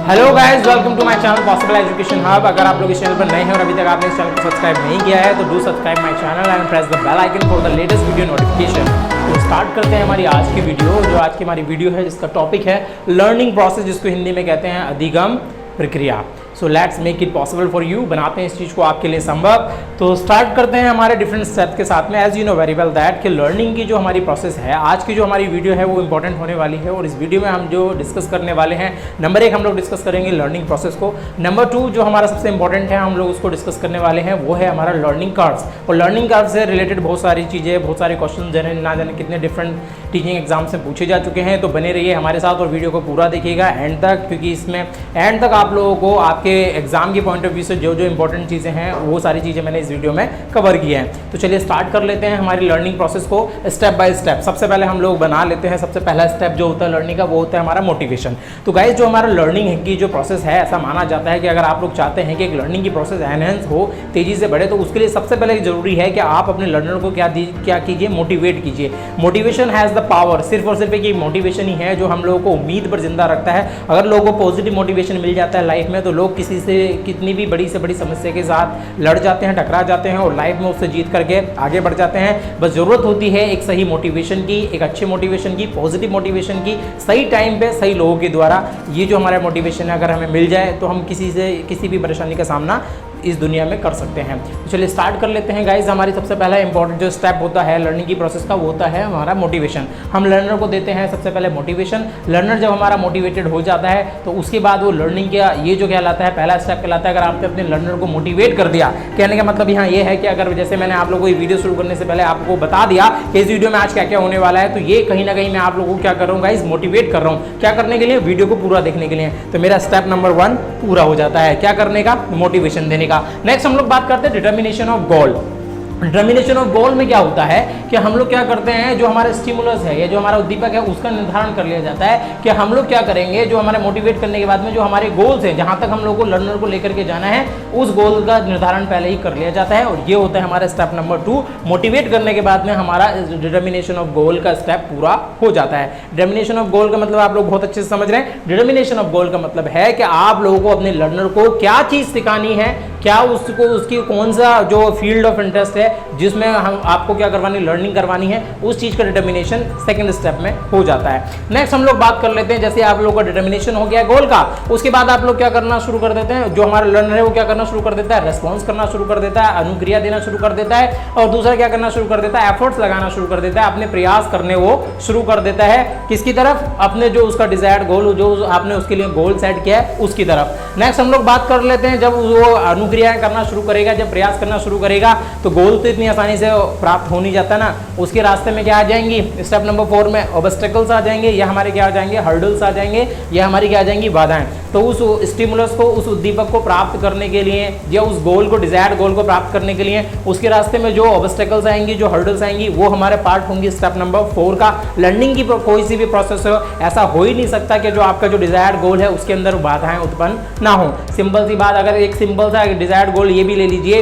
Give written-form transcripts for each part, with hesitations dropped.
Hello guys, welcome to my channel possible education hub. अगर आप लोग इस चैनल पर नए हैं और अभी तक आपने इस चैनल को सब्सक्राइब नहीं किया है तो do subscribe my channel and press the bell icon for the latest video notification. तो स्टार्ट करते हैं हमारी आज की वीडियो। जो आज की हमारी वीडियो है जिसका टॉपिक है लर्निंग प्रोसेस, जिसको हिंदी में कहते हैं अधिगम प्रक्रिया। So let's make it possible for you, बनाते हैं इस चीज़ को आपके लिए संभव। तो स्टार्ट करते हैं हमारे डिफरेंट स्टेप के साथ में। As you know very well that कि लर्निंग की जो हमारी प्रोसेस है, आज की जो हमारी वीडियो है वो इंपॉर्टेंट होने वाली है। और इस वीडियो में हम जो डिस्कस करने वाले हैं, नंबर 1 हम लोग डिस्कस करेंगे लर्निंग प्रोसेस को। नंबर 2 जो हमारा सबसे इंपॉर्टेंट है हम लोग उसको डिस्कस करने वाले हैं वो है हमारा लर्निंग कर्व्स। और लर्निंग कर्व से रिलेटेड बहुत सारी चीज़ें, बहुत सारे क्वेश्चन जाने ना जाने कितने डिफरेंट टीचिंग एग्जाम से पूछे जा चुके हैं। तो बने रहिए हमारे साथ और वीडियो को पूरा देखिएगा एंड तक, क्योंकि इसमें एंड तक आप लोगों को आपके एग्जाम की पॉइंट ऑफ व्यू से जो जो इंपॉर्टेंट चीज़ें हैं वो सारी चीज़ें मैंने इस वीडियो में कवर की हैं। तो चलिए स्टार्ट कर लेते हैं हमारी लर्निंग प्रोसेस को स्टेप बाय स्टेप। सबसे पहले हम लोग बना लेते हैं, सबसे पहला स्टेप जो होता है लर्निंग का वो होता है हमारा मोटिवेशन। तो गाइस जो हमारा लर्निंग की जो प्रोसेस है, ऐसा माना जाता है कि अगर आप लोग चाहते हैं कि एक लर्निंग की प्रोसेस एनहेंस हो, तेजी से बढ़े, तो उसके लिए सबसे पहले जरूरी है कि आप अपने लर्नर को क्या कीजिए, मोटिवेट कीजिए। मोटिवेशन हैज़ द पावर, सिर्फ और सिर्फ एक मोटिवेशन ही है जो हम लोगों को उम्मीद पर जिंदा रखता है। अगर लोगों को पॉजिटिव मोटिवेशन मिल जाता है लाइफ में तो लोग किसी से कितनी भी बड़ी से बड़ी समस्या के साथ लड़ जाते हैं, टकरा जाते हैं और लाइफ में उससे जीत करके आगे बढ़ जाते हैं। बस जरूरत होती है एक सही मोटिवेशन की, एक अच्छे मोटिवेशन की, पॉजिटिव मोटिवेशन की, सही टाइम पे सही लोगों के द्वारा। ये जो हमारा मोटिवेशन है अगर हमें मिल जाए तो हम किसी भी परेशानी का सामना इस दुनिया में कर सकते हैं। तो चलिए स्टार्ट कर लेते हैं गाइज। हमारी सबसे पहला इंपॉर्टेंट जो स्टेप होता है लर्निंग की प्रोसेस का वो होता है हमारा मोटिवेशन। हम लर्नर को देते हैं सबसे पहले मोटिवेशन। लर्नर जब हमारा मोटिवेटेड हो जाता है तो उसके बाद वो लर्निंग का ये जो कहलाता है पहला स्टेप कहलाता है, अगर आपने अपने लर्नर को मोटिवेट कर दिया। कहने का मतलब यहाँ ये है कि अगर जैसे मैंने आप लोगों को ये वीडियो शुरू करने से पहले आपको बता दिया कि इस वीडियो में आज क्या क्या होने वाला है, तो ये कहीं ना कहीं मैं आप लोगों को क्या कर रहा हूँ गाइज, मोटिवेट कर रहा हूँ। क्या करने के लिए? वीडियो को पूरा देखने के लिए। तो मेरा स्टेप नंबर 1 पूरा हो जाता है। क्या करने का? मोटिवेशन देने का। नेक्स्ट हम लोग बात करते हैं determination of goal. Determination of goal में क्या होता है कि हम लोग क्या करते हैं, जो हमारा स्टिमुलस है या जो हमारा उद्दीपक है उसका निर्धारण कर लिया जाता है कि हम लोग क्या करेंगे। जो हमारे मोटिवेट करने के बाद में जो हमारे गोल्स हैं, जहां तक हम लोग को लर्नर को लेकर के जाना है, उस गोल का निर्धारण पहले ही कर लिया जाता है। और ये होता है हमारा स्टेप नंबर 2। मोटिवेट करने के बाद में हमारा डिटर्मिनेशन ऑफ गोल का स्टेप पूरा हो जाता है। डिटर्मिनेशन ऑफ गोल का मतलब आप लोग बहुत अच्छे से समझ रहे हैं। डिटर्मिनेशन ऑफ गोल का मतलब है कि आप लोगों को अपने लर्नर को क्या चीज सिखानी है, क्या उसको उसकी कौन सा जो फील्ड ऑफ इंटरेस्ट है जिसमें हम आपको क्या करवानी, लर्निंग करवानी है, उस चीज का डिटर्मिनेशन सेकंड स्टेप में हो जाता है। नेक्स्ट हम लोग बात कर लेते हैं, जैसे आप लोगों का डिटर्मिनेशन हो गया गोल का, उसके बाद आप लोग क्या करना शुरू कर देते हैं, जो हमारा लर्नर है वो क्या करना शुरू कर देता है, रेस्पॉन्स करना शुरू कर देता है, अनुक्रिया देना शुरू कर देता है। और दूसरा क्या करना शुरू कर देता है, एफर्ट्स लगाना शुरू कर देता है, अपने प्रयास करने वो शुरू कर देता है। किसकी तरफ? अपने जो उसका डिजायर्ड गोल, जो आपने उसके लिए गोल सेट किया है उसकी तरफ। नेक्स्ट हम लोग बात कर लेते हैं, जब वो अनुक्रियाएं करना शुरू करेगा, जब प्रयास करना शुरू करेगा तो गोल तो इतनी आसानी से प्राप्त हो नहीं जाता ना। उसके रास्ते में क्या आ जाएंगी, स्टेप नंबर 4 में ऑब्स्टेकल्स आ जाएंगे, या हमारे क्या आ जाएंगे, हर्डल्स आ जाएंगे, या हमारी क्या आ जाएंगी, बाधाएं। तो उस स्टिमुलस को, उस उद्दीपक को प्राप्त करने के लिए या उस गोल को, डिजायर्ड गोल को प्राप्त करने के लिए उसके रास्ते में जो ऑब्स्टेकल्स आएंगी, जो हर्डल्स आएंगी, वो हमारे पार्ट होंगी स्टेप नंबर 4 का। लर्निंग की कोई सी भी प्रोसेस हो, ऐसा हो ही नहीं सकता कि जो आपका जो डिजायर्ड गोल है उसके अंदर बाधाएं उत्पन्न ना हो। सिंपल सी बात, अगर एक सिंपल सा डिजायर्ड गोल ये भी ले लीजिए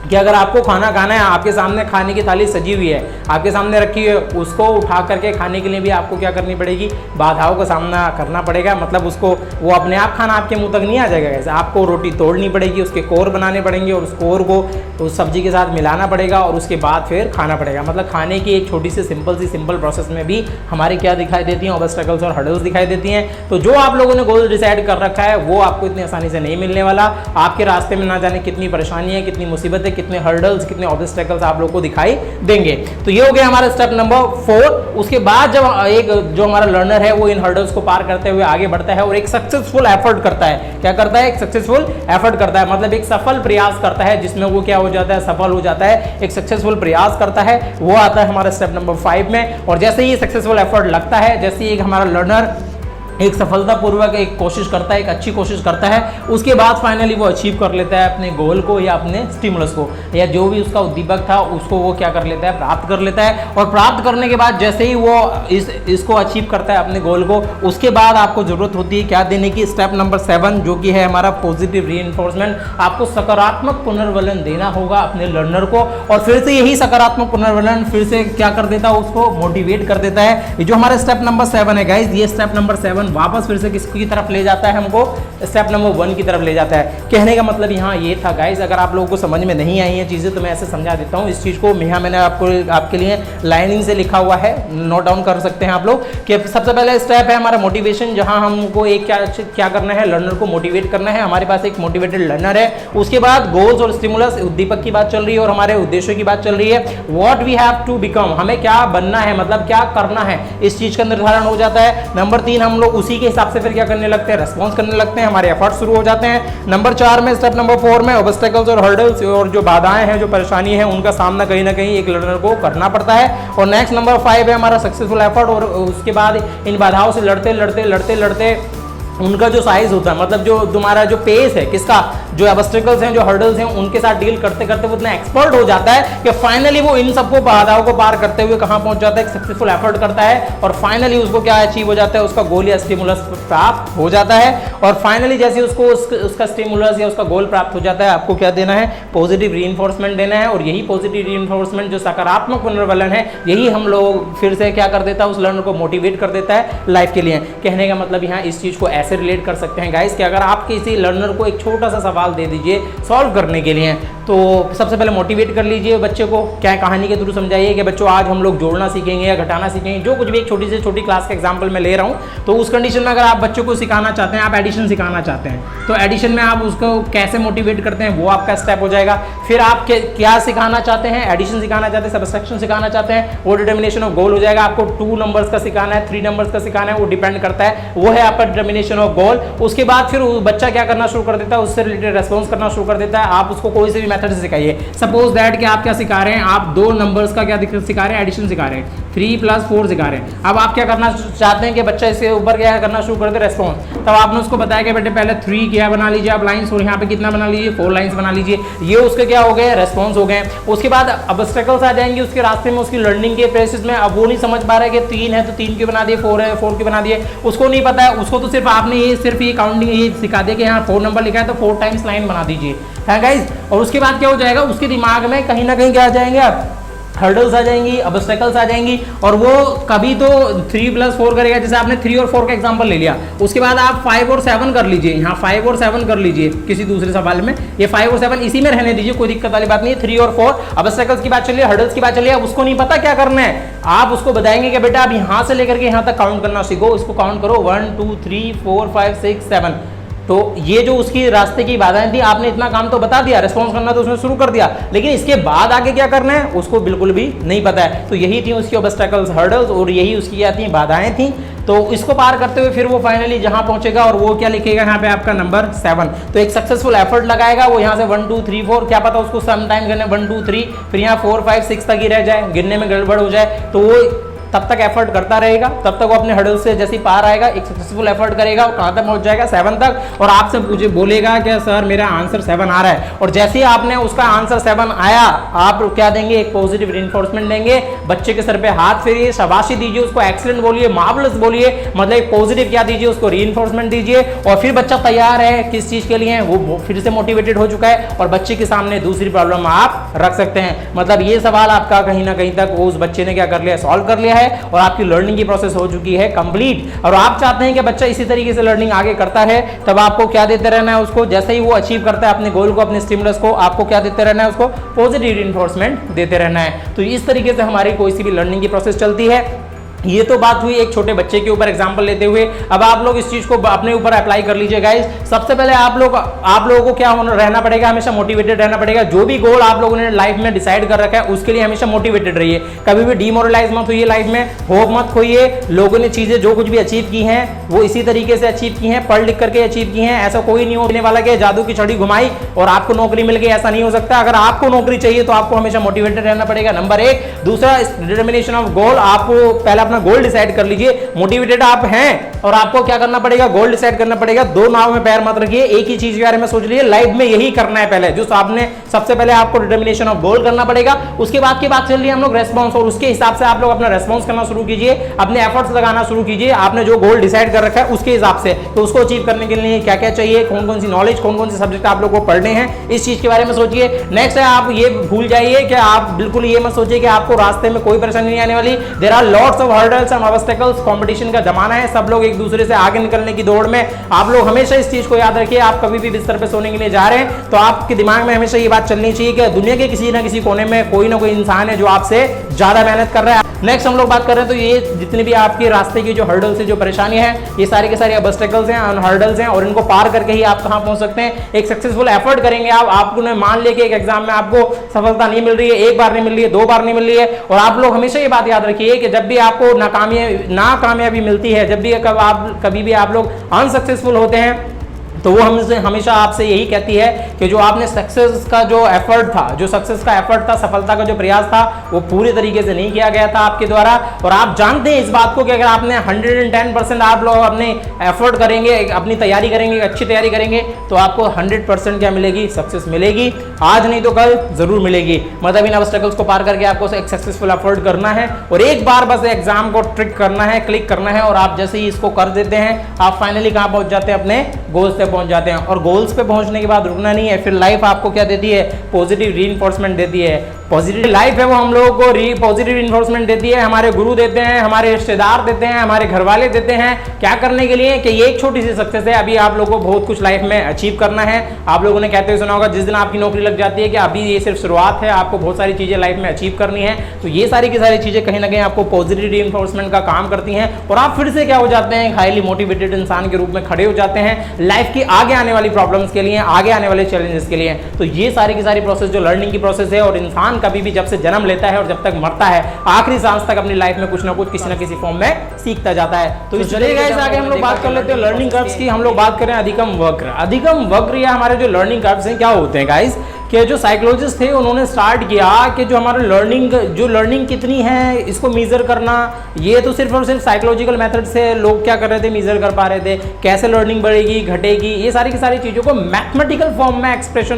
कि अगर आपको खाना खाना है, आपके सामने खाने की थाली सजी हुई है, आपके सामने रखी है, उसको उठा करके खाने के लिए भी आपको क्या करनी पड़ेगी, बाधाओं का सामना करना पड़ेगा। मतलब उसको वो अपने आप खाना आपके मुंह तक नहीं आ जाएगा। कैसे? आपको रोटी तोड़नी पड़ेगी, उसके कोर बनाने पड़ेंगे और उस कोर को उस सब्जी के साथ मिलाना पड़ेगा और उसके बाद फिर खाना पड़ेगा। मतलब खाने की एक छोटी सी सिंपल प्रोसेस में भी हमारे क्या दिखाई देती हैं, ऑब्स्टेकल्स और हर्डल्स दिखाई देती हैं। तो जो आप लोगों ने गोल डिसाइड कर रखा है वो आपको इतनी आसानी से नहीं मिलने वाला। आपके रास्ते में ना जाने कितनी परेशानी है, कितनी मुसीबतें, कितने हर्डल्स, कितने ऑब्स्टेकल्स आप लोगों को दिखाई देंगे। तो ये हो गया हमारा स्टेप नंबर 4। उसके बाद जब एक जो हमारा लर्नर है वो इन हर्डल्स को पार करते हुए आगे बढ़ता है और एक सक्सेसफुल एफर्ट करता है। क्या करता है? एक सक्सेसफुल एफर्ट करता है, मतलब एक सफल प्रयास करता है जिसमें वो क्या हो जाता है, सफल हो जाता है। एक सक्सेसफुल प्रयास करता है, वो आता है हमारा स्टेप नंबर 5 में। और जैसे ही सक्सेसफुल एफर्ट लगता है, जैसे ही एक हमारा लर्नर एक सफलतापूर्वक एक कोशिश करता है, एक अच्छी कोशिश करता है, उसके बाद फाइनली वो अचीव कर लेता है अपने गोल को या अपने स्टिमुलस को, या जो भी उसका उद्दीपक था उसको वो क्या कर लेता है, प्राप्त कर लेता है। और प्राप्त करने के बाद जैसे ही वो इसको अचीव करता है अपने गोल को, उसके बाद आपको जरूरत होती है क्या देने की, स्टेप नंबर 7 जो कि है हमारा पॉजिटिव रीइंफोर्समेंट। आपको सकारात्मक पुनर्वलन देना होगा अपने लर्नर को, और फिर से यही सकारात्मक पुनर्वलन फिर से क्या कर देता है, उसको मोटिवेट कर देता है। जो हमारा स्टेप नंबर 7 है गाइज, ये स्टेप नंबर 7 वापस फिर से किसकी तरफ ले जाता है हमको, स्टेप नंबर 1 की तरफ ले जाता है। कहने का मतलब यहाँ ये था गाइज, अगर आप लोगों को समझ में नहीं आई हैं चीज़ें तो मैं ऐसे समझा देता हूँ इस चीज़ को। यहाँ मैंने आपके लिए लाइनिंग से लिखा हुआ है, नोट डाउन कर सकते हैं आप लोग कि सबसे पहले स्टेप है हमारा मोटिवेशन, जहाँ हमको एक क्या करना है, लर्नर को मोटिवेट करना है। हमारे पास एक मोटिवेटेड लर्नर है। उसके बाद गोल्स और स्टिमुलस, उद्दीपक की बात चल रही है और हमारे उद्देश्यों की बात चल रही है। What we have to become, हमें क्या बनना है, मतलब क्या करना है, इस चीज का निर्धारण हो जाता है। नंबर 3 हम लोग उसी के हिसाब से फिर क्या करने लगते हैं, रेस्पॉन्स करने लगते हैं, हमारे एफर्ट शुरू हो जाते हैं। नंबर 4 में, स्टेप नंबर 4 में ऑब्स्टेकल्स और हर्डल्स और जो बाधाएं हैं, जो परेशानी है, उनका सामना कहीं ना कहीं एक लर्नर को करना पड़ता है। और नेक्स्ट नंबर 5 है हमारा सक्सेसफुल एफर्ट, और उसके बाद इन बाधाओं से लड़ते लड़ते लड़ते लड़ते उनका जो साइज होता है, मतलब जो तुम्हारा जो पेस है, किसका, जो ऑब्स्टेकल्स हैं, जो हर्डल्स हैं, उनके साथ डील करते करते वो इतना एक्सपर्ट हो जाता है कि फाइनली वो इन सबको बाधाओं को पार करते हुए कहां पहुंच जाता है, एक सक्सेसफुल एफर्ट करता है और फाइनली उसको क्या अचीव हो जाता है, उसका गोल या स्टिमुलस प्राप्त हो जाता है। और फाइनली जैसे उसको उसका स्टिमुलस या उसका गोल प्राप्त हो जाता है, आपको क्या देना है, पॉजिटिव रीइंफोर्समेंट देना है। और यही पॉजिटिव रीइंफोर्समेंट, जो सकारात्मक पुनर्वलन है, यही हम लोग फिर से क्या कर देता है, उस लर्नर को मोटिवेट कर देता है लाइफ के लिए। कहने का मतलब यहाँ इस चीज को ऐसे रिलेट कर सकते हैं गाइस कि अगर आप किसी लर्नर को एक छोटा सा सवाल दे दीजिए सॉल्व करने के लिए, तो सबसे पहले मोटिवेट कर लीजिए बच्चे को, क्या कहानी के थ्रू समझाइए कि बच्चों आज हम लोग जोड़ना सीखेंगे या घटाना सीखेंगे, जो कुछ भी, एक छोटी से छोटी क्लास का एग्जांपल मैं ले रहा हूं। तो उस कंडीशन में अगर आप बच्चों को सिखाना चाहते हैं, आप एडिशन सिखाना चाहते हैं, तो एडिशन में आप उसको कैसे मोटिवेट करते हैं, वो आपका स्टेप हो जाएगा। फिर आप क्या सिखाना चाहते हैं, एडिशन सिखाना चाहते हैं, सबट्रैक्शन सिखाना चाहते हैं, वो डिटर्मिनेशन ऑफ गोल हो जाएगा। आपको 2 नंबर्स का सिखाना है, 3 नंबर्स का सिखाना है, वो डिपेंड करता है, वो है आपका डिटर्मिनेशन ऑफ गोल। उसके बाद फिर बच्चा क्या करना शुरू कर देता है, उससे रिलेटेड रेस्पॉन्स करना शुरू कर देता है। आप उसको कोई से भी मेथड से सिखाइए। सपोज दैट कि आप क्या सिखा रहे हैं, आप 2 नंबर्स का क्या सिखा रहे हैं, एडिशन सिखा रहे हैं, 3 + 4 सिखा रहे हैं। अब आप क्या करना चाहते हैं कि बच्चा इसके ऊपर क्या करना शुरू कर दे, रेस्पॉन्स। तब आपने उसको बताया कि बेटे पहले 3 क्या बना लीजिए आप लाइन्स, और यहाँ पे कितना बना लीजिए, 4 लाइन्स बना लीजिए। ये उसके क्या हो गए, रेस्पॉन्स हो गए। उसके बाद ऑब्स्टेकल्स आ जाएंगे उसके रास्ते में, उसकी लर्निंग के प्रोसेस में। अब वो नहीं समझ पा रहा है कि 3 है तो 3 क्यों बना दिए, 4 है 4 क्यों बना दिए, उसको नहीं पता है। उसको तो सिर्फ आपने ये काउंटिंग ये सिखा दिया कि यहाँ 4 नंबर लिखा है तो 4 टाइम्स लाइन बना दीजिए, है गाइस। और उसके बाद क्या हो जाएगा, उसके दिमाग में कहीं ना कहीं क्या आ जाएंगे, आप हर्डल्स आ जाएंगी, ऑब्स्टेकल्स आ जाएंगी, और वो कभी तो 3 + 4 करेगा, जैसे आपने 3 और 4 का एग्जांपल ले लिया। उसके बाद आप 5 और 7 कर लीजिए, यहाँ 5 और 7 कर लीजिए किसी दूसरे सवाल में। ये 5 और 7 इसी में रहने दीजिए, कोई दिक्कत वाली बात नहीं है। 3 और 4 ऑब्स्टेकल्स की बात चलिए, हर्डल्स की बात चलिए। अब उसको नहीं पता क्या करना है, आप उसको बताएंगे कि बेटा आप यहाँ से लेकर के यहाँ तक काउंट करना सीखो, इसको काउंट करो 1 2 3 4 5 6 7। तो ये जो उसकी रास्ते की बाधाएं थी, आपने इतना काम तो बता दिया, रिस्पॉन्स करना तो उसने शुरू कर दिया, लेकिन इसके बाद आगे क्या करना है उसको बिल्कुल भी नहीं पता है। तो यही थी उसकी ऑब्स्टेकल्स, हर्डल्स, और यही उसकी क्या थी, बाधाएं थी। तो इसको पार करते हुए फिर वो फाइनली जहां पहुंचेगा, और वो क्या लिखेगा यहाँ पे आपका नंबर 7। तो एक सक्सेसफुल एफर्ट लगाएगा वो, यहाँ से 1 2 3 4, क्या पता उसको सम टाइम गिनने 1 2 3, फिर यहाँ 4 5 6 तक ही रह जाए, गिनने में गड़बड़ हो जाए, तो वो तब तक एफर्ट करता रहेगा, तब तक वो अपने हर्डल से जैसे पार आएगा, एक सक्सेसफुल एफर्ट करेगा और कहां तक पहुंच जाएगा, 7 तक। और आपसे मुझे बोलेगा कि सर मेरा आंसर 7 आ रहा है, और जैसे ही आपने उसका आंसर 7 आया, आप क्या देंगे, एक पॉजिटिव रिइंफोर्समेंट देंगे, बच्चे के सर पे हाथ फेरिए, शाबाशी दीजिए उसको, एक्सीलेंट बोलिए, मार्वलस बोलिए, मतलब एक पॉजिटिव क्या दीजिए उसको, रिइंफोर्समेंट दीजिए। और फिर बच्चा तैयार है किस चीज के लिए, वो फिर से मोटिवेटेड हो चुका है, और बच्चे के सामने दूसरी प्रॉब्लम आप रख सकते हैं। मतलब ये सवाल आपका कहीं ना कहीं तक उस बच्चे ने क्या कर लिया, सॉल्व कर लिया है, और आपकी लर्निंग की प्रोसेस हो चुकी है कंप्लीट। और आप चाहते हैं कि बच्चा इसी तरीके से लर्निंग आगे करता है, तब आपको क्या देते रहना है उसको, जैसे ही वो अचीव करता है अपने गोल को, अपने स्टिमुलस को, आपको क्या देते रहना है, उसको पॉजिटिव रिइंफोर्समेंट देते रहना है। तो इस तरीके से हमारी कोई सी भी लर्निंग की प्रोसेस चलती है। ये तो बात हुई एक छोटे बच्चे के ऊपर एग्जांपल लेते हुए। अब आप लोग इस चीज को अपने ऊपर अप्लाई कर लीजिए गाइस। सबसे पहले आप लोगों को क्या रहना पड़ेगा, हमेशा मोटिवेटेड रहना पड़ेगा। जो भी गोल आप लोगों ने लाइफ में डिसाइड कर रखा है उसके लिए हमेशा मोटिवेटेड रहिए, कभी भी डिमोरलाइज मत होइए लाइफ में, होप मत खोइए। लोगों ने चीजें जो कुछ भी अचीव की हैं वो इसी तरीके से अचीव की हैं, पढ़ लिख करके अचीव की हैं। ऐसा कोई नहीं होने वाला कि जादू की छड़ी घुमाई और आपको नौकरी मिल गई, ऐसा नहीं हो सकता। अगर आपको नौकरी चाहिए तो आपको हमेशा मोटिवेटेड रहना पड़ेगा, नंबर 1। दूसरा, डिटर्मिनेशन ऑफ गोल। आपको पहले अपना गोल डिसाइड कर लीजिए, मोटिवेटेड आप हैं और आपको क्या करना पड़ेगा, गोल डिसाइड करना पड़ेगा। दो नाव में पैर मत रखिए, एक ही चीज के बारे में सोच लीजिए, लाइफ में यही करना है पहले। जो आपने सबसे पहले आपको डिटर्मिनेशन ऑफ गोल करना पड़ेगा, उसके बाद की बात चल रही है हम लोग रेस्पॉन्स, और उसके हिसाब से आप लोग अपना रेस्पॉन्स करना शुरू कीजिए, अपने एफर्ट्स लगाना शुरू कीजिए। आपने जो गोल डिसाइड कर रखा है उसके हिसाब से, तो उसको अचीव करने के लिए क्या क्या चाहिए, कौन कौन सी नॉलेज, कौन कौन से सब्जेक्ट आप लोग को पढ़ने हैं, इस चीज के बारे में सोचिए। नेक्स्ट है, आप ये भूल जाइए कि आप बिल्कुल ये मत सोचिए कि आपको रास्ते में कोई परेशानी नहीं आने वाली। There are lots of hurdles and obstacles, competition का जमाना है, सब लोग एक दूसरे से आगे निकलने की दौड़ में। आप लोग हमेशा इस चीज को याद रखिए, आप कभी भी बिस्तर पे सोने के लिए जा रहे हैं तो आपके दिमाग में हमेशा ये बात चलनी चाहिए कि दुनिया के किसी ना किसी कोने में कोई ना कोई इंसान है जो आपसे ज्यादा मेहनत कर रहा है। नेक्स्ट हम लोग बात कर रहे हैं तो ये जितनी भी आपके रास्ते की जो हर्डल्स है, जो परेशानी है, ये सारी के सारे ऑब्स्टेकल्स हैं, हर्डल्स हैं, और इनको पार करके ही आप कहां पहुंच सकते हैं, एक सक्सेसफुल एफर्ट करेंगे आप। आपने मान लिया कि एक एग्जाम में आपको सफलता नहीं मिल रही है, एक बार नहीं मिल रही है, 2 बार नहीं मिल रही है, और आप लोग हमेशा ये बात याद रखिए कि जब भी आपको नाकामयाबी मिलती है, जब भी कभी भी आप लोग अनसक्सेसफुल होते हैं, तो वो हमेशा आपसे यही कहती है कि जो आपने सक्सेस का जो एफर्ट था, जो सक्सेस का एफर्ट था, सफलता का जो प्रयास था, वो पूरी तरीके से नहीं किया गया था आपके द्वारा। और आप जानते हैं इस बात को कि अगर आपने 110% आप लोग अपने एफर्ट करेंगे, अपनी तैयारी करेंगे, अच्छी तैयारी करेंगे, तो आपको 100% क्या मिलेगी, सक्सेस मिलेगी। आज नहीं तो कल जरूर मिलेगी। मतलब इन ऑब्स्टेकल्स को पार करके आपको एक सक्सेसफुल एफर्ट करना है, और एक बार बस एग्जाम को ट्रिक करना है, क्लिक करना है, और आप जैसे ही इसको कर देते हैं, आप फाइनली कहां पहुंच जाते हैं, अपने गोल्स पे पहुंच जाते हैं। और गोल्स पे पहुंचने के बाद रुकना नहीं है, फिर लाइफ आपको क्या देती है, पॉजिटिव रीइंफोर्समेंट देती है। पॉजिटिव लाइफ है वो हम लोगों को पॉजिटिव रीइंफोर्समेंट देती है, हमारे गुरु देते हैं, हमारे रिश्तेदार देते हैं, हमारे घर वाले देते हैं, क्या करने के लिए कि ये एक छोटी सी सक्सेस है। अभी आप लोगों को बहुत कुछ लाइफ में अचीव करना है। आप लोगों ने कहते हुए सुना होगा जिस दिन आपकी नौकरी लग जाती है कि अभी ये सिर्फ शुरुआत है, आपको बहुत सारी चीजें लाइफ में अचीव करनी है। तो ये सारी की सारी चीजें कहीं ना कहीं आपको पॉजिटिव रीइंफोर्समेंट का काम करती हैं, और आप फिर से क्या हो जाते हैं, हाईली मोटिवेटेड इंसान के रूप में खड़े हो जाते हैं लाइफ की आगे आने वाली प्रॉब्लम्स के लिए, आगे आने वाले चैलेंजेस के लिए। तो ये सारी की सारी प्रोसेस जो लर्निंग की प्रोसेस है, और इंसान कभी भी जब से जन्म लेता है और जब तक मरता है, आखिरी सांस तक अपनी लाइफ में कुछ ना कुछ किसी ना किसी फॉर्म में सीखता जाता है। तो चलिए गाइस आगे हम लोग बात कर लेते हैं लर्निंग कर्व्स की। हम लोग बात करें अधिगम वक्र। अधिगम वक्र या हमारे जो लर्निंग कर्व्स हैं क्या होते हैं गाइस, कि जो साइकोलॉजिस्ट थे उन्होंने स्टार्ट किया कि जो हमारा लर्निंग कितनी है इसको मेजर करना, ये तो सिर्फ और सिर्फ साइकोलॉजिकल मेथड से लोग क्या कर रहे थे, मेजर कर पा रहे थे। कैसे लर्निंग बढ़ेगी, घटेगी, ये सारी की सारी चीज़ों को मैथमेटिकल फॉर्म में एक्सप्रेस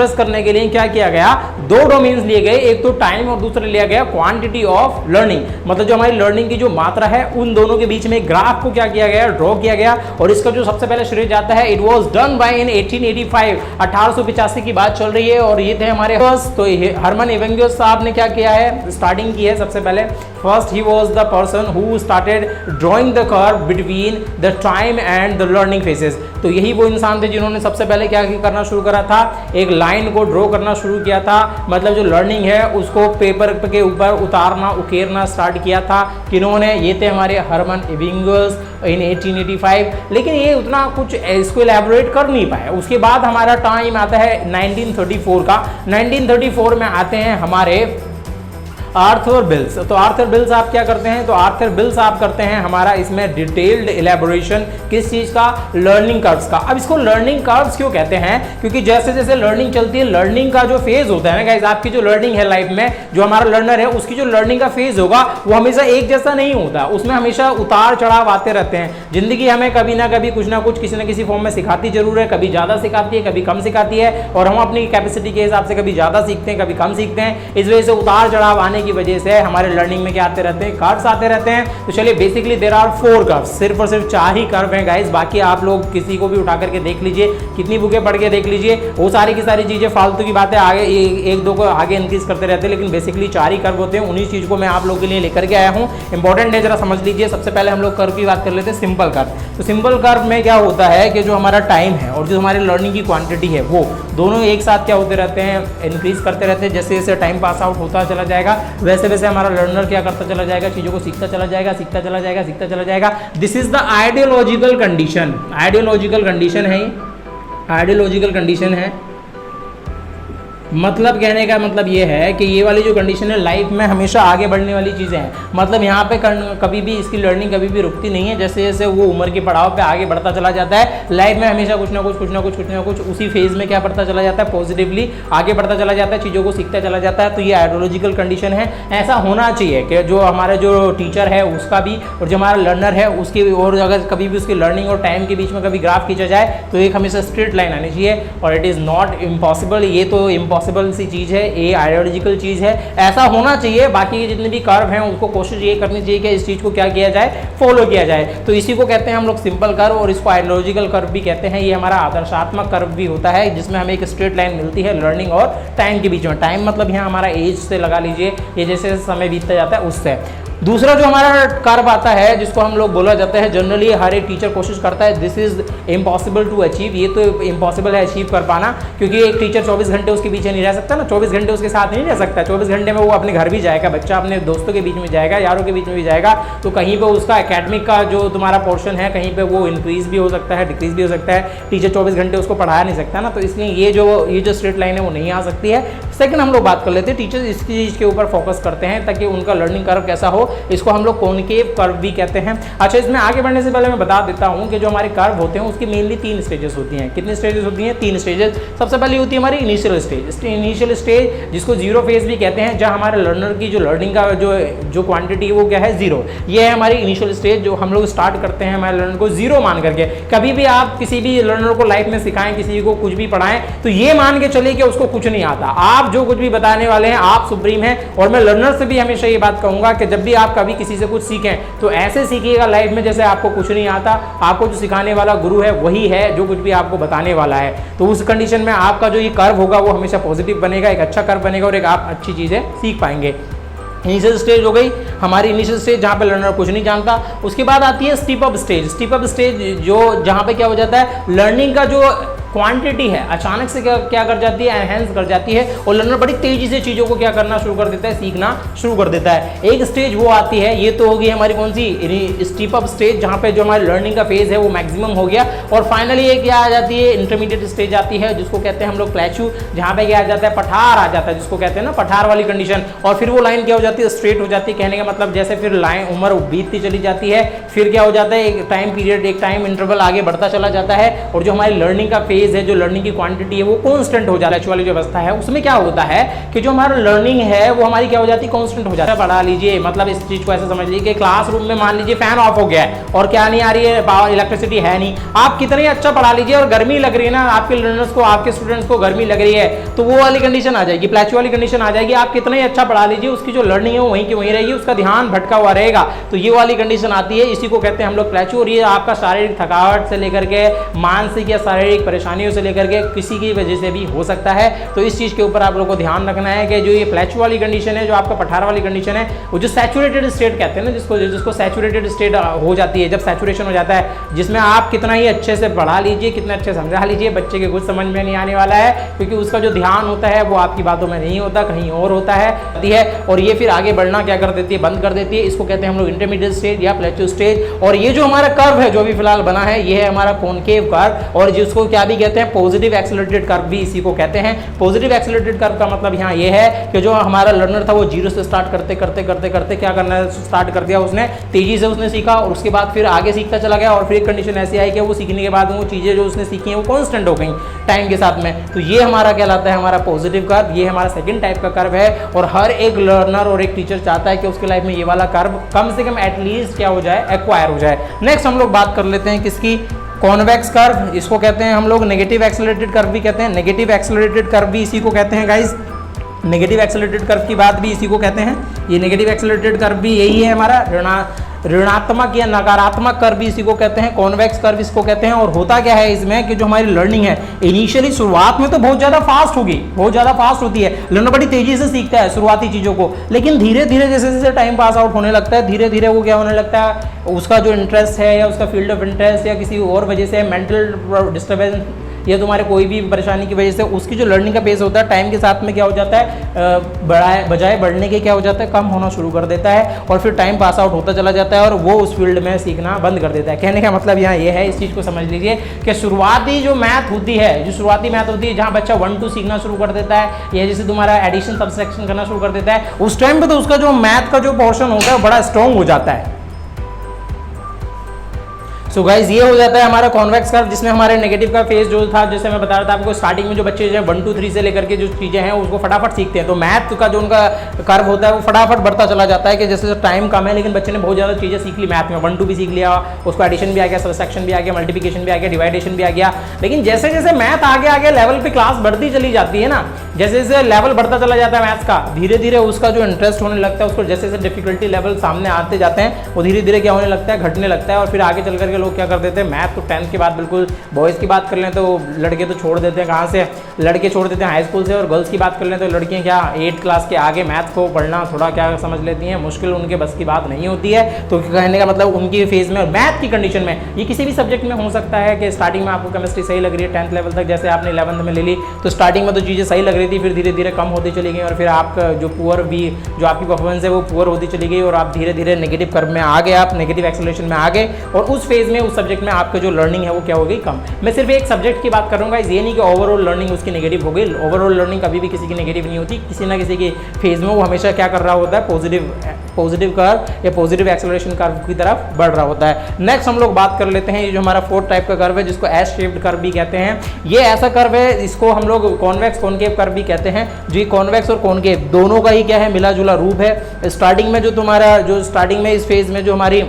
करने के लिए क्या किया गया, 2 डोमेन्स लिए गए, एक तो टाइम और दूसरा लिया गया क्वांटिटी ऑफ लर्निंग। मतलब जो हमारी लर्निंग की जो मात्रा है, उन दोनों के बीच में ग्राफ को क्या किया गया, ड्रॉ किया गया। और इसका जो सबसे पहले श्रेय जाता है, इट वाज डन बाय इन 1885, 1885 की बात चल रही है, और ये थे हमारे फर्स्ट, तो हरमन एवेंगियस साहब ने क्या किया है, स्टार्टिंग की है सबसे पहले। First he was the person who started drawing the curve between the time and the learning phases. तो यही वो इंसान थे जिन्होंने सबसे पहले क्या करना शुरू करा था, एक लाइन को ड्रॉ करना शुरू किया था। मतलब जो लर्निंग है उसको पेपर के ऊपर उकेरना स्टार्ट किया था। किन्होंने, ये थे हमारे हरमन एवेंगियस इन 1885। लेकिन ये उतना कुछ इसको एलैबोरेट कर नहीं पाए। उसके बाद हमारा टाइम आता है 1934 का। 1934 में आते हैं हमारे आर्थर बिल्स। तो आर्थर बिल्स आप क्या करते हैं, तो आर्थर बिल्स आप करते हैं हमारा इसमें डिटेल्ड इलेबोरेशन किस चीज का, लर्निंग कर्व्स का। अब इसको लर्निंग कर्व्स क्यों कहते हैं, क्योंकि जैसे जैसे लर्निंग चलती है, लर्निंग का जो फेज होता है ना गाइस, आपकी जो लर्निंग है लाइफ में, जो हमारा लर्नर है उसकी जो लर्निंग का फेज होगा वो हमेशा एक जैसा नहीं होता, उसमें हमेशा उतार चढ़ाव आते रहते हैं। जिंदगी हमें कभी ना कभी कुछ ना कुछ किसी ना किसी फॉर्म में सिखाती जरूर है, कभी ज्यादा सिखाती है, कभी कम सिखाती है, और हम अपनी कैपेसिटी के हिसाब से कभी ज्यादा सीखते हैं, कभी कम सीखते हैं। इस वजह से उतार चढ़ाव आने की वजह से हमारे लर्निंग में क्या आते रहते हैं, कर्व्स आते रहते हैं। तो चलिए बेसिकली देयर आर 4 कर्व्स, सिर्फ और सिर्फ 4 ही कर्व हैं गाइस। बाकी आप लोग किसी को भी उठा करके देख लीजिए, कितनी बुकें पढ़ के देख लीजिए, वो सारी की सारी चीजें फालतू की बातें आगे एक दो को आगे इंक्रीज करते रहते हैं, लेकिन बेसिकली 4 ही कर्व होते हैं। उन्हीं चीज को मैं आप लोगों के लिए लेकर के आया हूँ, इंपॉर्टेंट है, जरा समझ लीजिए। सबसे पहले हम लोग कर्व की बात कर लेते हैं, सिंपल कर्व। तो सिंपल कर्व में क्या होता है कि जो हमारा टाइम है और जो हमारी लर्निंग की क्वांटिटी है, वो दोनों एक साथ क्या होते रहते हैं, इंक्रीज करते रहते हैं। जैसे जैसे टाइम पास आउट होता चला जाएगा, वैसे वैसे हमारा लर्नर क्या करता चला जाएगा, चीजों को सीखता चला जाएगा, सीखता चला जाएगा, सीखता चला जाएगा। This is the ideological condition. Ideological condition है, आइडियोलॉजिकल कंडीशन है। मतलब कहने का मतलब ये है कि ये वाली जो कंडीशन है लाइफ में हमेशा आगे बढ़ने वाली चीज़ें हैं। मतलब यहाँ पे कभी भी इसकी लर्निंग कभी भी रुकती नहीं है। जैसे जैसे वो उम्र के पड़ाव पे आगे बढ़ता चला जाता है, लाइफ में हमेशा कुछ ना कुछ उसी फेज में क्या बढ़ता चला जाता है, पॉजिटिवली आगे बढ़ता चला जाता है, चीज़ों को सीखता चला जाता है। तो ये आइडियोलॉजिकल कंडीशन है। ऐसा होना चाहिए कि जो हमारे जो टीचर है उसका भी और जो हमारा लर्नर है उसकी, और अगर कभी भी उसकी लर्निंग और टाइम के बीच में कभी ग्राफ खींचा जाए तो एक हमेशा स्ट्रेट लाइन आनी चाहिए। और इट इज़ नॉट इम्पॉसिबल, ये तो इम्पॉसिबल सी चीज़ है, ये आइडियोलॉजिकल चीज़ है, ऐसा होना चाहिए। बाकी के जितने भी कर्व हैं उनको कोशिश ये करनी चाहिए कि इस चीज़ को क्या किया जाए, फॉलो किया जाए। तो इसी को कहते हैं हम लोग सिंपल कर्व, और इसको आइडियोलॉजिकल कर्व भी कहते हैं। ये हमारा आदर्शात्मक कर्व भी होता है जिसमें हमें एक स्ट्रेट लाइन मिलती है लर्निंग और टाइम के बीच में। टाइम मतलब यहाँ हमारा एज से लगा लीजिए, ये जैसे समय बीतता जाता है उससे। दूसरा जो हमारा कर्व आता है जिसको हम लोग बोला जाता है, जनरली हर एक टीचर कोशिश करता है this is impossible to achieve, ये तो इम्पॉसिबल है अचीव कर पाना, क्योंकि एक टीचर 24 घंटे उसके पीछे नहीं रह सकता ना, 24 घंटे उसके साथ नहीं रह सकता। 24 घंटे में वो अपने घर भी जाएगा, बच्चा अपने दोस्तों के बीच में जाएगा, यारों के बीच में भी जाएगा, तो कहीं पर उसका एकेडमिक का जो तुम्हारा पोर्शन है कहीं पर वो इंक्रीज भी हो सकता है, डिक्रीज भी हो सकता है। टीचर 24 घंटे उसको पढ़ा नहीं सकता ना, तो इसलिए ये जो स्ट्रेट लाइन है वो नहीं आ सकती है। सेकंड हम लोग बात कर लेते हैं, टीचर इस चीज़ के ऊपर फोकस करते हैं ताकि उनका लर्निंग कर्व कैसा हो, इसको हम लोग कॉनकेव कर्व भी कहते हैं। अच्छा, इसमें आगे बढ़ने से पहले मैं बता देता हूं कि जो हमारे कर्व होते हैं उसकी मेनली 3 स्टेजेस होती हैं। कितनी स्टेजेस होती हैं? 3 स्टेजेस। सबसे पहले होती है हमारी इनिशियल स्टेज। इनिशियल स्टेज जिसको जीरो फेज भी कहते हैं, जहां हमारे लर्नर की जो लर्निंग का जो क्वांटिटी है वो क्या है? जीरो। ये है हमारी इनिशियल स्टेज, जो हम लोग स्टार्ट करते हैं हमारे लर्नर को जीरो मान करके। कभी भी आप किसी भी लर्नर को लाइफ में सिखाएं, किसी को कुछ भी पढ़ाएं, तो ये मान के चलिए कि उसको कुछ नहीं आता। आप जो कुछ भी बताने वाले हैं आप सुप्रीम हैं। और मैं लर्नर से भी हमेशा ये बात कहूंगा कि जब भी आप कभी किसी से कुछ सीखें तो ऐसे सीखिएगा लाइफ में जैसे आपको कुछ नहीं आता। आपको जो सिखाने वाला गुरु है वही है जो कुछ भी आपको बताने वाला है। तो उस कंडीशन में आपका जो ये कर्व होगा वो हमेशा पॉजिटिव बनेगा, एक अच्छा कर्व बनेगा और एक आप अच्छी चीजें सीख पाएंगे। इनिशियल स्टेज हो गई हमारी इनिशियल स्टेज, जहाँ पे लर्नर कुछ नहीं जानता। उसके बाद आती है steep up stage. Steep up stage जो जहाँ पे क्या हो जाता है, लर्निंग का जो क्वांटिटी है अचानक से क्या कर जाती है, एनहेंस कर जाती है, और लर्नर बड़ी तेजी से चीज़ों को क्या करना शुरू कर देता है, सीखना शुरू कर देता है। एक स्टेज वो आती है, ये तो होगी हमारी कौन सी, स्टीप अप स्टेज, जहाँ पे जो हमारी लर्निंग का फेज है वो मैक्सिमम हो गया। और फाइनली ये क्या आ जाती है, इंटरमीडिएट स्टेज आती है, जिसको कहते हैं हम लोग प्लेचू, जहाँ पे क्या आ जाता है, पठार आ जाता है, जिसको कहते हैं ना पठार वाली कंडीशन। और फिर वो लाइन क्या हो जाती है, स्ट्रेट हो जाती है। कहने का मतलब जैसे फिर लाइन उम्र बीतती चली जाती है, फिर क्या हो जाता है, एक टाइम पीरियड, एक टाइम इंटरवल आगे बढ़ता चला जाता है, और जो हमारी लर्निंग का फेज है, जो लर्निंग की क्वांटिटी है वो कांस्टेंट हो जाता है। वाली जो अवस्था है उसमें क्या होता है कि जो हमारा लर्निंग है वो हमारी क्या हो जाती है, कांस्टेंट हो जाता है। पढ़ा लीजिए, मतलब इस चीज को ऐसे समझ लीजिए कि क्लासरूम में मान लीजिए फैन ऑफ हो गया है और क्या नहीं आ रही है, पावर इलेक्ट्रिसिटी है नहीं। आप कितने अच्छा पढ़ा लीजिए और गर्मी लग रही है ना, आपके लर्नर्स को, आपके स्टूडेंट्स को गर्मी लग रही है, तो वो वाली कंडीशन आ जाएगी, प्लेचू वाली कंडीशन आ जाएगी। आप कितना ही अच्छा पढ़ा लीजिए, उसकी जो लर्निंग है वो वहीं की वहीं रहेगी, उसका ध्यान भटका हुआ रहेगा। तो ये वाली कंडीशन आती है, इसी को कहते हैं हम लोग प्लेचू। और ये आपका शारीरिक थकावट से लेकर के मानसिक या शारीरिक परेशानियों से लेकर के किसी की वजह से भी हो सकता है। तो इस चीज के ऊपर आप लोगों को ध्यान रखना है कि जो ये प्लेचू वाली कंडीशन है, जो आपका पठार वाली कंडीशन है, वो जो सैचुरेटेड स्टेट कहते हैं ना, जिसको सैचुरेटेड स्टेट हो जाती है, जब सैचुरेशन हो जाता है, जिसमें आप कितना ही अच्छे से पढ़ा लीजिए, कितना अच्छे समझा लीजिए, बच्चे के कुछ समझ में नहीं आने वाला है, क्योंकि उसका जो ध्यान होता है वो आपकी बातों में नहीं होता, कहीं और होता है। और ये फिर आगे बढ़ना क्या कर देती है, बंद कर देती है। इसको कहते हैं हम लोग इंटरमीडिएट स्टेज या प्लेचू स्टेज। और ये जो हमारा कर्व है जो भी फिलहाल बना है, ये है हमारा कॉनकेव कर्व, और जिसको क्या भी कहते हैं, पॉजिटिव एक्सेलरेटेड कर्व भी इसी को कहते हैं। पॉजिटिव एक्सेलरेटेड कर्व का मतलब यहाँ ये है कि जो हमारा लर्नर था वो जीरो से स्टार्ट करते करते करते करते क्या करना स्टार्ट कर दिया उसने, तेजी से उसने सीखा, और उसके बाद फिर आगे सीखता चला गया। और फिर एक कंडीशन ऐसी आई कि वो सीखने के बाद वो चीज़ें जो उसने सीखी हैं वो कांस्टेंट हो गई टाइम के साथ में। तो ये हमारा कहलाता है हमारा पॉजिटिव कर्व। ये हमारा सेकंड टाइप का कर्व है, और हर एक लर्नर और एक टीचर चाहता है कि उसके लाइफ में ये वाला कर्व कम से कम एटलीस्ट क्या हो जाए, एक्वायर हो जाए। नेक्स्ट हम लोग बात कर लेते हैं किसकी, कॉन्वेक्स कर्व। इसको कहते हैं हम लोग नेगेटिव एक्सेलरेटेड कर्व भी कहते हैं। नेगेटिव एक्सेलरेटेड कर्व भी इसी को कहते हैं गाइस। नेगेटिव एक्सेलरेटेड कर्व की बात भी इसी को कहते हैं। ये नेगेटिव एक्सेलरेटेड कर्व भी यही है हमारा, ऋणात्मक या नकारात्मक कर्व भी इसी को कहते हैं, कॉन्वेक्स कर्व इसको कहते हैं। और होता क्या है इसमें कि जो हमारी लर्निंग है इनिशियली शुरुआत में तो बहुत ज़्यादा फास्ट होगी, बहुत ज़्यादा फास्ट होती है, लर्नर बड़ी तेजी से सीखता है शुरुआती चीज़ों को, लेकिन धीरे धीरे जैसे जैसे टाइम पास आउट होने लगता है, धीरे धीरे वो क्या होने लगता है, उसका जो इंटरेस्ट है या उसका फील्ड ऑफ इंटरेस्ट या किसी और वजह से मेंटल डिस्टर्बेंस या तुम्हारे कोई भी परेशानी की वजह से उसकी जो लर्निंग का पेस होता है टाइम के साथ में क्या हो जाता है, बजाय बढ़ने के क्या हो जाता है, कम होना शुरू कर देता है, और फिर टाइम पास आउट होता चला जाता है और वो उस फील्ड में सीखना बंद कर देता है। कहने का मतलब यहाँ ये है, इस चीज़ को समझ लीजिए कि शुरुआती जो मैथ होती है, जो शुरुआती मैथ होती है जहाँ बच्चा 1-2 सीखना शुरू कर देता है, या जैसे तुम्हारा एडिशन सब्सट्रैक्शन करना शुरू कर देता है, उस टाइम पे तो उसका जो मैथ का जो पोर्शन होता है बड़ा स्ट्रॉन्ग हो जाता है। सो गाइज ये हो जाता है हमारा कॉन्वेक्स कर्व, जिसमें हमारे नेगेटिव का फेज जो था, जैसे मैं बता रहा था आपको, स्टार्टिंग में जो बच्चे जो 1 2 3 से लेकर के जो चीज़ें हैं उसको फटाफट सीखते हैं, तो मैथ का जो उनका कर्व होता है वो फटाफट बढ़ता चला जाता है कि जैसे टाइम कम है लेकिन बच्चे ने बहुत ज़्यादा चीज़ें सीख ली मैथ में, 1 2 भी सीख लिया, उसको एडिशन भी आ गया, सब्सट्रैक्शन भी आ गया, मल्टीप्लिकेशन भी आ गया, डिवाइडेशन भी आ गया। लेकिन जैसे जैसे मैथ आगे आगे लेवल पे क्लास बढ़ती चली जाती है ना, जैसे जैसे लेवल बढ़ता चला जाता है मैथ्स का, धीरे धीरे उसका जो इंटरेस्ट होने लगता है, उसको जैसे जैसे डिफिकल्टी लेवल सामने आते जाते हैं वो धीरे धीरे क्या होने लगता है, घटने लगता है, और फिर आगे चल करके लोग क्या कर देते हैं, मैथ तो 10th के बाद बिल्कुल, बॉयज़ की बात कर लें तो लड़के तो छोड़ देते हैं, कहाँ से, लड़के छोड़ देते हैं हाई स्कूल से, और गर्ल्स की बात कर लें तो लड़कियाँ क्या 8th क्लास के आगे मैथ को पढ़ना थोड़ा क्या समझ लेती हैं, मुश्किल, उनके बस की बात नहीं होती है। तो कहने का मतलब उनकी फेज़ में और मैथ की कंडीशन में, ये किसी भी सब्जेक्ट में हो सकता है कि स्टार्टिंग में आपको केमिस्ट्री सही लग रही है 10th लेवल तक, जैसे आपने 11th में ले ली, तो स्टार्टिंग में तो चीज़ें सही लग रही थी, फिर धीरे धीरे कम होती चली गई, और फिर आपका जो पुअर भी, जो आपकी परफॉर्मेंस है वो पुअर होती चली गई, और आप धीरे धीरे नेगेटिव कर्व में आ गए, आप नेगेटिव एक्सेलरेशन में आ गए, और उस फेज़ में, उस सब्जेक्ट में आपका जो लर्निंग है वो क्या हो गई, कम। मैं सिर्फ एक सब्जेक्ट की बात करूँगा, ये नहीं कि ओवरऑल लर्निंग उसकी नेगेटिव हो गई। ओवरऑल लर्निंग कभी भी किसी की नेगेटिव नहीं होती, किसी ना किसी की फेज़ में वो हमेशा क्या कर रहा होता है, पॉजिटिव कर्व या पॉजिटिव एक्सेलरेशन कर्व की तरफ बढ़ रहा होता है। नेक्स्ट हम लोग बात कर लेते हैं, ये जो हमारा 4th टाइप का कर्व है, जिसको एस शेप्ड कर्व भी कहते हैं। ये ऐसा कर्व है, इसको हम लोग कॉन्वेक्स कॉनकेव कर्व भी कहते हैं। जो कॉन्वेक्स और कॉनकेव दोनों का ही क्या है, मिला जुला रूप है। स्टार्टिंग में जो तुम्हारा, जो स्टार्टिंग में इस फेज में जो हमारी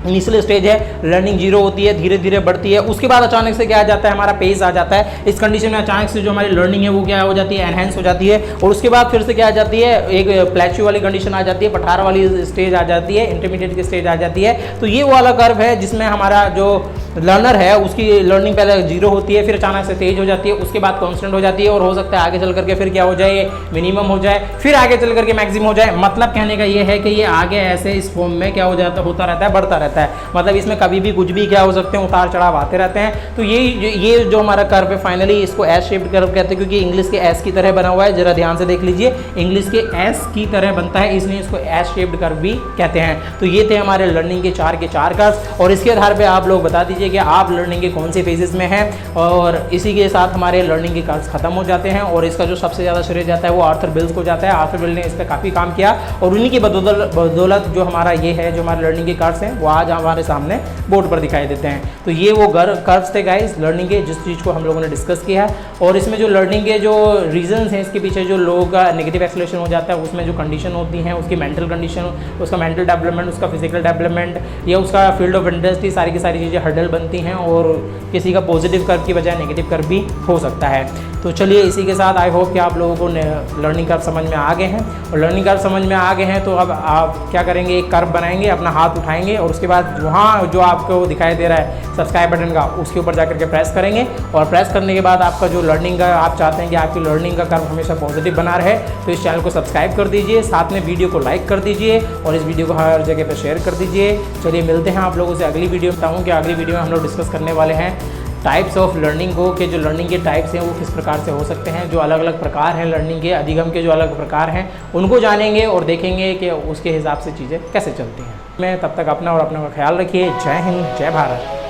इनिशियल स्टेज है, लर्निंग जीरो होती है, धीरे धीरे बढ़ती है, उसके बाद अचानक से क्या आ जाता है, हमारा पेस आ जाता है। इस कंडीशन में अचानक से जो हमारी लर्निंग है वो क्या हो जाती है, एनहेंस हो जाती है, और उसके बाद फिर से क्या आ जाती है, एक प्लेट्यू वाली कंडीशन आ जाती है, पठार वाली स्टेज आ जाती है, इंटरमीडिएट की स्टेज आ जाती है। तो ये वाला कर्व है जिसमें हमारा जो लर्नर है उसकी लर्निंग पहले जीरो होती है, फिर अचानक से तेज हो जाती है, उसके बाद कॉन्स्टेंट हो जाती है, और हो सकता है आगे चल करके फिर क्या हो जाए, मिनिमम हो जाए, फिर आगे चल करके मैक्सिमम हो जाए। मतलब कहने का ये है कि ये आगे ऐसे इस फॉर्म में क्या हो जाता, होता रहता है, बढ़ता रहता है। मतलब इसमें कभी भी कुछ भी क्या हो सकते हैं, उतार चढ़ाव आते रहते हैं। तो ये जो हमारा कर्व है, फाइनली इसको एस शेप्ड कर्व कहते हैं, क्योंकि इंग्लिश के एस की तरह बना हुआ है। जरा ध्यान से देख लीजिए, इंग्लिश के एस की तरह बनता है, इसलिए इसको एस शेप्ड कर्व भी कहते हैं। तो ये थे हमारे लर्निंग के चार कर्व, और इसके आधार पर आप लोग बता दीजिए कि आप लर्निंग के कौन से फेजेस में हैं, और इसी के साथ हमारे लर्निंग के कर्व्स खत्म हो जाते हैं। और इसका जो सबसे ज़्यादा श्रेय जाता है वो आर्थर बिल्स को जाता है। आर्थर बिल ने इस पर काफ़ी काम किया, और उन्हीं की बदौलत जो हमारा ये है, जो हमारे लर्निंग के कर्व्स हैं वो आज हमारे सामने बोर्ड पर दिखाई देते हैं। तो ये वो कर्व्स थे गाइस लर्निंग के, जिस चीज़ को हम लोगों ने डिस्कस किया है। और इसमें जो लर्निंग के जो रीजंस हैं, इसके पीछे जो लोगों का नेगेटिव एक्सेलरेशन हो जाता है, उसमें जो कंडीशन होती हैं, उसकी मेंटल कंडीशन, उसका मेंटल डेवलपमेंट, उसका फिजिकल डेवलपमेंट, या उसका फील्ड ऑफ इंटरेस्ट, सारी की सारी चीज़ें हर्डल बनती हैं, और किसी का पॉजिटिव कर्व की बजाय नेगेटिव कर्व भी हो सकता है। तो चलिए, इसी के साथ आई होप कि आप लोगों को लर्निंग कर्व समझ में आ गए हैं। और लर्निंग कर्व समझ में आ गए हैं तो अब आप क्या करेंगे, एक कर्व बनाएंगे, अपना हाथ उठाएंगे, और उसके बाद वहाँ जो आपको दिखाई दे रहा है सब्सक्राइब बटन का, उसके ऊपर जाकर के प्रेस करेंगे। और प्रेस करने के बाद आपका जो लर्निंग का, आप चाहते हैं कि आपकी लर्निंग का कर्व हमेशा पॉजिटिव बना रहे, तो इस चैनल को सब्सक्राइब कर दीजिए, साथ में वीडियो को लाइक कर दीजिए, और इस वीडियो को हर जगह पर शेयर कर दीजिए। चलिए, मिलते हैं आप लोगों से अगली वीडियो में। बताऊँ कि अगली वीडियो में हम लोग डिस्कस करने वाले हैं टाइप्स ऑफ लर्निंग को, कि जो लर्निंग के टाइप्स हैं वो किस प्रकार से हो सकते हैं, जो अलग अलग प्रकार हैं लर्निंग के, अधिगम के जो अलग प्रकार हैं उनको जानेंगे और देखेंगे कि उसके हिसाब से चीज़ें कैसे चलती हैं। मैं तब तक अपना और अपनों का ख्याल रखिए। जय हिंद, जय भारत।